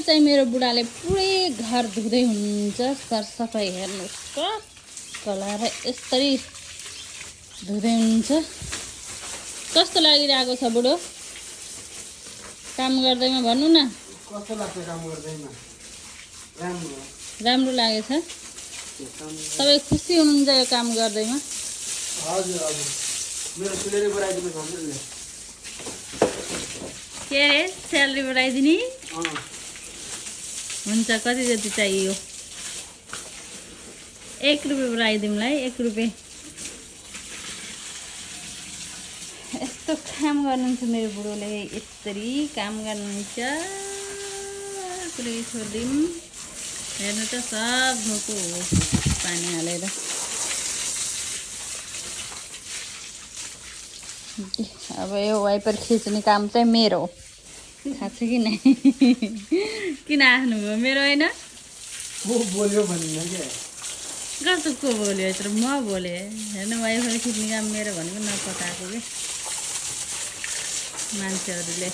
चाहिँ मेरो बुढाले पुरै घर धुँदै हुनुहुन्छ सरसफाइ हेर्नुहोस् त कलाएर यसरी धुँदै हुनुहुन्छ कस्तो लागिरहेको छ बुढो काम गर्दैमा भन्नु न कस्तो लाग्छ काम गर्दैमा राम्रो लागेछ तपाईँ खुसी हुनुहुन्छ यो काम गर्दैमा हजुर हजुर मेरो स्यालेरी बढाइदिनु भन्नु के अरे स्यालेरी बढाइदिने हुन्छ कति जति चाहियो 1 रुपियाँ बढाइदिउँलाई 1 रुपियाँ यस्तो काम गर्नुहुन्छ मेरो बुढोले यसरी काम गर्नुहुन्छ पुरै छोडिदिउँ हेर्नु त सब धोको हो पानी हालेर अब यो वाइपर खिच्ने काम चाहिँ मेरो थाहा छ कि नै किन आफ्नुभयो मेरो होइन को बोल्यो भन्नु क्या कस्तो को बोल्यो यत्रो म बोलेँ हेर्नु वाइपर खिच्ने काम मेरो भनेको नपताएको कि मान्छेहरूले